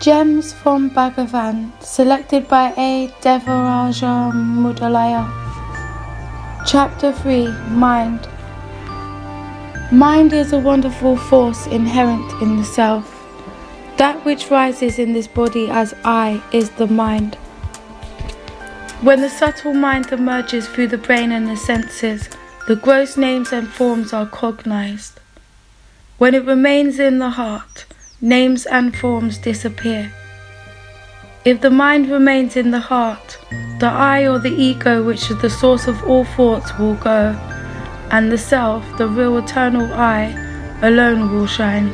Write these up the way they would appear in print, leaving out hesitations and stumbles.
Gems from Bhagavan, selected by A. Devaraja Mudaliar. Chapter 3. Mind. Mind is a wonderful force inherent in the self. That which rises in this body as I is the mind. When the subtle mind emerges through the brain and the senses, the gross names and forms are cognized. When it remains in the heart, names and forms disappear. If the mind remains in the heart, the I or the ego, which is the source of all thoughts, will go, and the self, the real eternal I, alone will shine.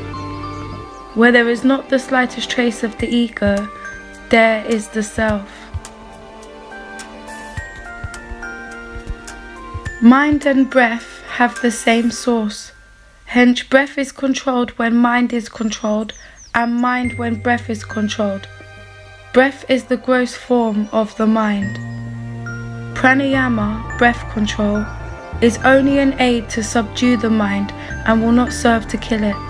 Where there is not the slightest trace of the ego, there is the self. Mind and breath have the same source. Hence, breath is controlled when mind is controlled, and mind when breath is controlled. Breath is the gross form of the mind. Pranayama, breath control, is only an aid to subdue the mind and will not serve to kill it.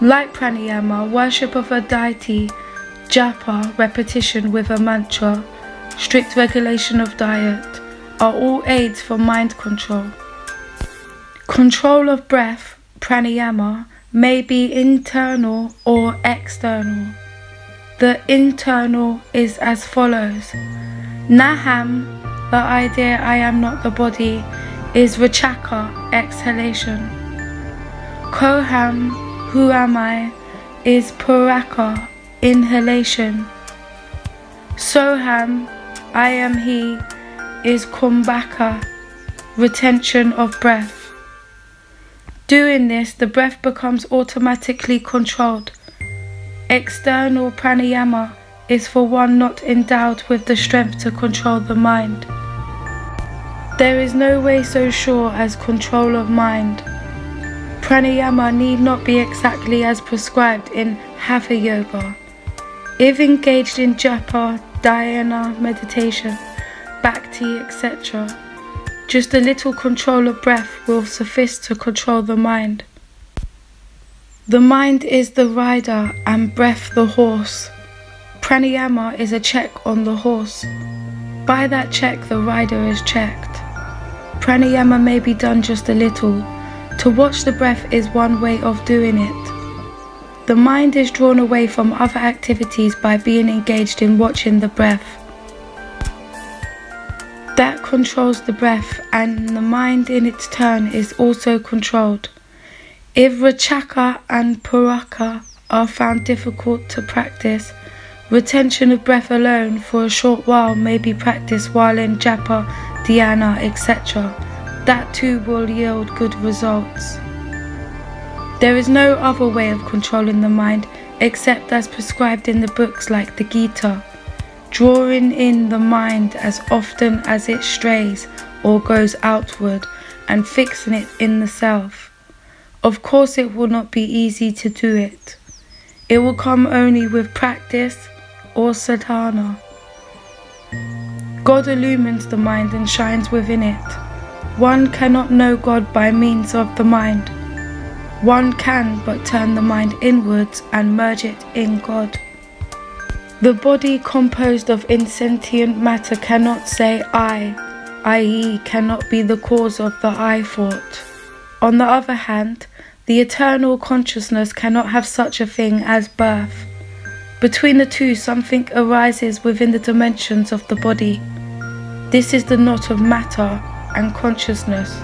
Like pranayama, worship of a deity, japa, repetition with a mantra, strict regulation of diet, are all aids for mind control. Control of breath, pranayama, may be internal or external. The internal is as follows. Naham, the idea I am not the body, is rachaka, exhalation. Koham, who am I, is puraka, inhalation. Soham, I am he, is kumbhaka, retention of breath. Doing this, the breath becomes automatically controlled. External pranayama is for one not endowed with the strength to control the mind. There is no way so sure as control of mind. Pranayama need not be exactly as prescribed in Hatha Yoga. If engaged in japa, dhyana, meditation, bhakti, etc., just a little control of breath will suffice to control the mind. The mind is the rider and breath the horse. Pranayama is a check on the horse. By that check, the rider is checked. Pranayama may be done just a little. To watch the breath is one way of doing it. The mind is drawn away from other activities by being engaged in watching the breath. That controls the breath, and the mind in its turn is also controlled. If rachaka and puraka are found difficult to practice, retention of breath alone for a short while may be practiced while in japa, dhyana, etc. That too will yield good results. There is no other way of controlling the mind except as prescribed in the books like the Gita. Drawing in the mind as often as it strays or goes outward and fixing it in the self. Of course it will not be easy to do it. It will come only with practice or sadhana. God illumines the mind and shines within it. One cannot know God by means of the mind. One can but turn the mind inwards and merge it in God. The body composed of insentient matter cannot say I, i.e. cannot be the cause of the I thought. On the other hand, the eternal consciousness cannot have such a thing as birth. Between the two, something arises within the dimensions of the body. This is the knot of matter and consciousness,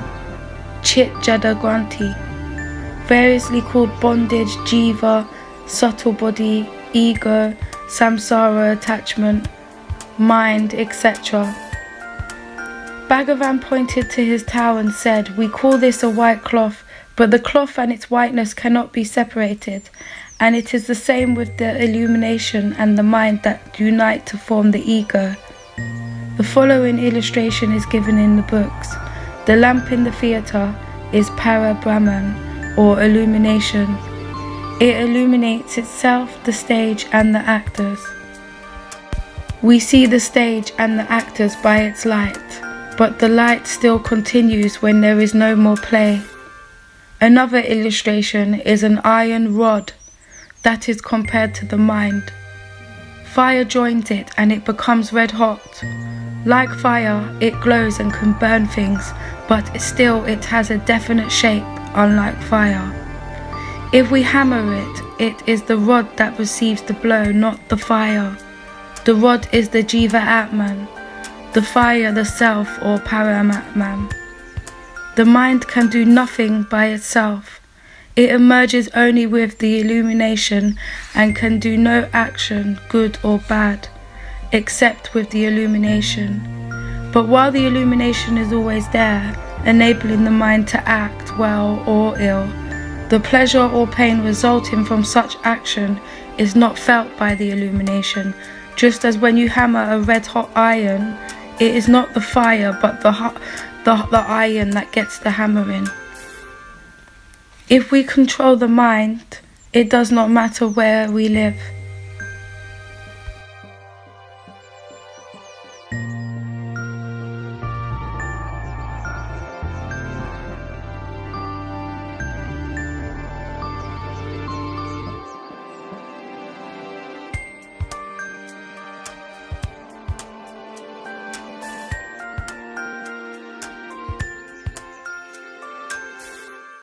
Chit Jada Granthi, variously called bondage, jiva, subtle body, ego, samsara, attachment, mind, etc. Bhagavan pointed to his towel and said, "We call this a white cloth, but the cloth and its whiteness cannot be separated, and it is the same with the illumination and the mind that unite to form the ego." The following illustration is given in the books. The lamp in the theatre is para Brahman, or illumination. It illuminates itself, the stage and the actors. We see the stage and the actors by its light, but the light still continues when there is no more play. Another illustration is an iron rod. that is compared to the mind. Fire joins it and it becomes red hot. Like fire, it glows and can burn things, but still it has a definite shape, unlike fire. If we hammer it, it is the rod that receives the blow, not the fire. The rod is the Jiva Atman, the fire the self or Paramatman. The mind can do nothing by itself. It emerges only with the illumination and can do no action, good or bad, except with the illumination. But while the illumination is always there, enabling the mind to act well or ill, the pleasure or pain resulting from such action is not felt by the illumination, just as when you hammer a red-hot iron, it is not the fire but the iron that gets the hammering. If we control the mind, it does not matter where we live.